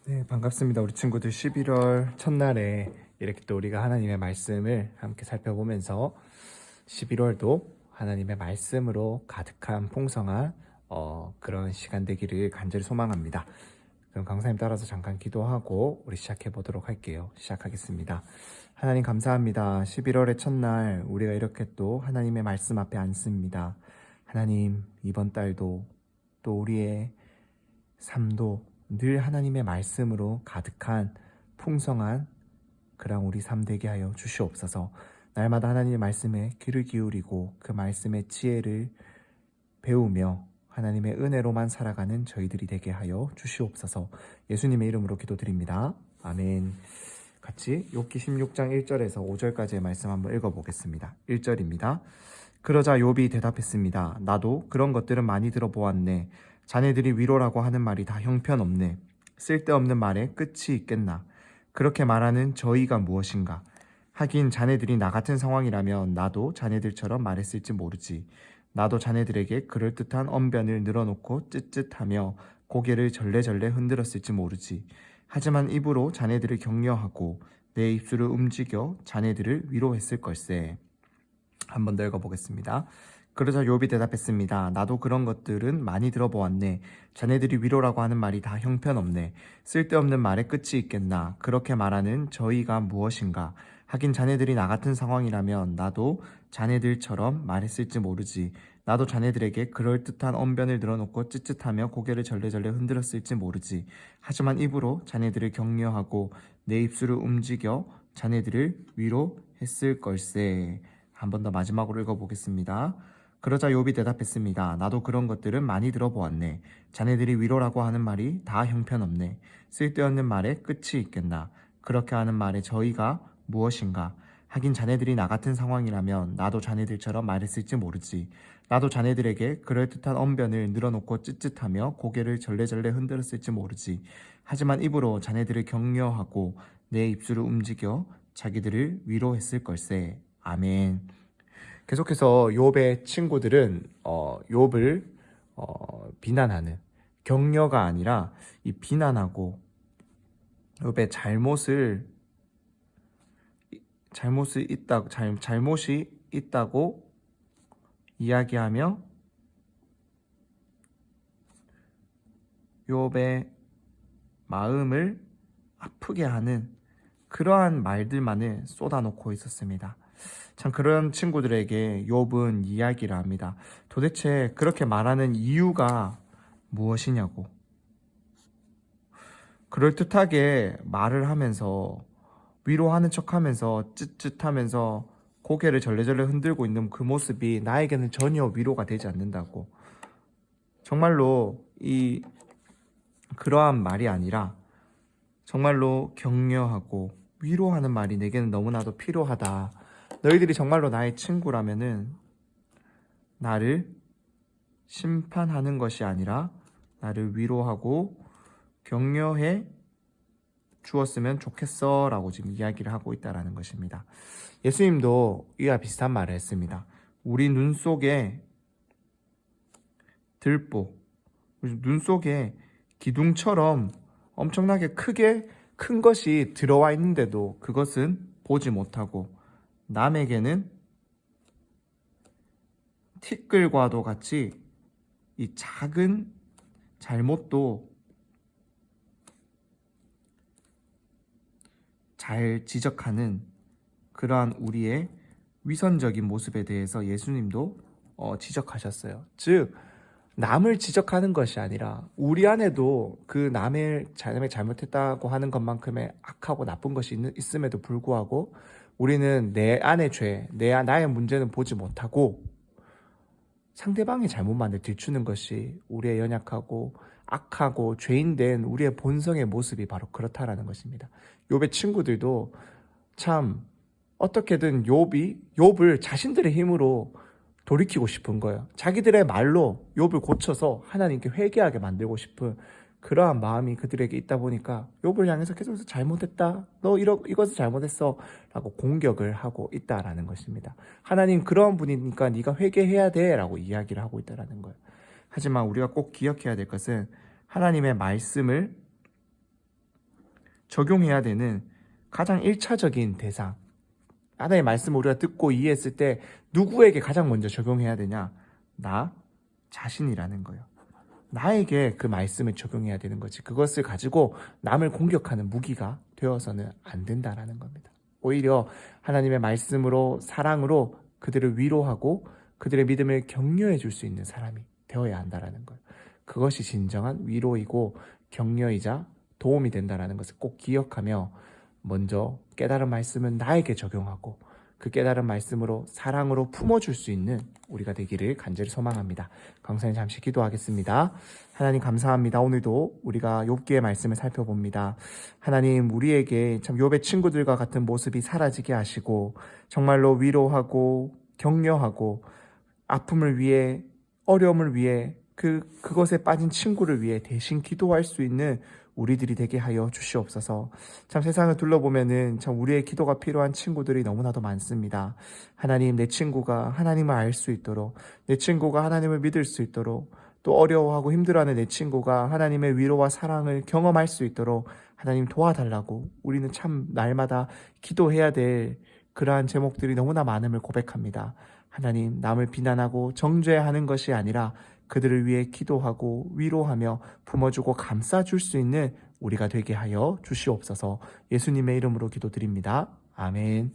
네, 반갑습니다. 우리 친구들 11월 첫날에 이렇게 또 우리가 하나님의 말씀을 함께 살펴보면서 11월도 하나님의 말씀으로 가득한 풍성한 그런 시간 되기를 간절히 소망합니다. 그럼 강사님 따라서 잠깐 기도하고 우리 시작해 보도록 할게요. 시작하겠습니다. 하나님 감사합니다. 11월의 첫날 우리가 이렇게 또 하나님의 말씀 앞에 앉습니다. 하나님 이번 달도 또 우리의 삶도 늘 하나님의 말씀으로 가득한 풍성한 그런 우리 삶 되게 하여 주시옵소서. 날마다 하나님의 말씀에 귀를 기울이고 그 말씀의 지혜를 배우며 하나님의 은혜로만 살아가는 저희들이 되게 하여 주시옵소서. 예수님의 이름으로 기도드립니다. 아멘. 같이 욥기 16장 1절에서 5절까지의 말씀 한번 읽어보겠습니다. 1절입니다. 그러자 욥이 대답했습니다. 나도 그런 것들은 많이 들어보았네. 자네들이 위로라고 하는 말이 다 형편없네. 쓸데없는 말에 끝이 있겠나. 그렇게 말하는 저희가 무엇인가. 하긴 자네들이 나 같은 상황이라면 나도 자네들처럼 말했을지 모르지. 나도 자네들에게 그럴듯한 언변을 늘어놓고 쯧쯧하며 고개를 절레절레 흔들었을지 모르지. 하지만 입으로 자네들을 격려하고 내 입술을 움직여 자네들을 위로했을 걸세. 한 번 더 읽어보겠습니다. 그러자 욥이 대답했습니다. 나도 그런 것들은 많이 들어보았네. 자네들이 위로라고 하는 말이 다 형편없네. 쓸데없는 말에 끝이 있겠나. 그렇게 말하는 저희가 무엇인가. 하긴 자네들이 나 같은 상황이라면 나도 자네들처럼 말했을지 모르지. 나도 자네들에게 그럴듯한 언변을 늘어놓고 쯧쯧하며 고개를 절레절레 흔들었을지 모르지. 하지만 입으로 자네들을 격려하고 내 입술을 움직여 자네들을 위로했을 걸세. 한 번 더 마지막으로 읽어보겠습니다. 그러자 욥이 대답했습니다. 나도 그런 것들은 많이 들어보았네. 자네들이 위로라고 하는 말이 다 형편없네. 쓸데없는 말에 끝이 있겠나. 그렇게 하는 말에 저희가 무엇인가. 하긴 자네들이 나 같은 상황이라면 나도 자네들처럼 말했을지 모르지. 나도 자네들에게 그럴듯한 언변을 늘어놓고 쯧쯧하며 고개를 절레절레 흔들었을지 모르지. 하지만 입으로 자네들을 격려하고 내 입술을 움직여 자기들을 위로했을 걸세. 아멘. 계속해서 욥의 친구들은 욥을 비난하는, 격려가 아니라 이 비난하고 욥의 잘못이 있다고 이야기하며 욥의 마음을 아프게 하는 그러한 말들만을 쏟아놓고 있었습니다. 참 그런 친구들에게 욥은 이야기를 합니다. 도대체 그렇게 말하는 이유가 무엇이냐고. 그럴듯하게 말을 하면서 위로하는 척하면서 쯧쯧하면서 고개를 절레절레 흔들고 있는 그 모습이 나에게는 전혀 위로가 되지 않는다고. 정말로 그러한 말이 아니라 정말로 격려하고 위로하는 말이 내게는 너무나도 필요하다. 너희들이 정말로 나의 친구라면은 나를 심판하는 것이 아니라 나를 위로하고 격려해 주었으면 좋겠어 라고 지금 이야기를 하고 있다는 것입니다. 예수님도 이와 비슷한 말을 했습니다. 우리 눈 속에 눈 속에 기둥처럼 엄청나게 큰 것이 들어와 있는데도 그것은 보지 못하고 남에게는 티끌과도 같이 이 작은 잘못도 잘 지적하는 그러한 우리의 위선적인 모습에 대해서 예수님도 지적하셨어요. 즉 남을 지적하는 것이 아니라 우리 안에도 그 남의 잘못했다고 하는 것만큼의 악하고 나쁜 것이 있음에도 불구하고 우리는 내 안의 죄, 나의 문제는 보지 못하고 상대방의 잘못만을 들추는 것이 우리의 연약하고 악하고 죄인된 우리의 본성의 모습이 바로 그렇다라는 것입니다. 욥의 친구들도 참 어떻게든 욥을 자신들의 힘으로 돌이키고 싶은 거예요. 자기들의 말로 욥을 고쳐서 하나님께 회개하게 만들고 싶은 그러한 마음이 그들에게 있다 보니까 욥을 향해서 계속해서 잘못했다. 너 이것을 잘못했어. 라고 공격을 하고 있다라는 것입니다. 하나님 그러한 분이니까 네가 회개해야 돼. 라고 이야기를 하고 있다라는 거예요. 하지만 우리가 꼭 기억해야 될 것은 하나님의 말씀을 적용해야 되는 가장 1차적인 대상, 하나님의 말씀을 우리가 듣고 이해했을 때 누구에게 가장 먼저 적용해야 되냐? 나 자신이라는 거예요. 나에게 그 말씀을 적용해야 되는 거지. 그것을 가지고 남을 공격하는 무기가 되어서는 안 된다라는 겁니다. 오히려 하나님의 말씀으로, 사랑으로 그들을 위로하고 그들의 믿음을 격려해 줄 수 있는 사람이 되어야 한다라는 거예요. 그것이 진정한 위로이고 격려이자 도움이 된다라는 것을 꼭 기억하며 먼저 깨달은 말씀은 나에게 적용하고 그 깨달은 말씀으로 사랑으로 품어줄 수 있는 우리가 되기를 간절히 소망합니다. 강사님 잠시 기도하겠습니다. 하나님 감사합니다. 오늘도 우리가 욥기의 말씀을 살펴봅니다. 하나님 우리에게 참 욥의 친구들과 같은 모습이 사라지게 하시고 정말로 위로하고 격려하고 아픔을 위해 어려움을 위해 그것에 빠진 친구를 위해 대신 기도할 수 있는 우리들이 되게 하여 주시옵소서. 참 세상을 둘러보면은 참 우리의 기도가 필요한 친구들이 너무나도 많습니다. 하나님, 내 친구가 하나님을 알 수 있도록, 내 친구가 하나님을 믿을 수 있도록, 또 어려워하고 힘들어하는 내 친구가 하나님의 위로와 사랑을 경험할 수 있도록 하나님 도와달라고 우리는 참 날마다 기도해야 될 그러한 제목들이 너무나 많음을 고백합니다. 하나님, 남을 비난하고 정죄하는 것이 아니라 그들을 위해 기도하고 위로하며 품어주고 감싸줄 수 있는 우리가 되게 하여 주시옵소서. 예수님의 이름으로 기도드립니다. 아멘.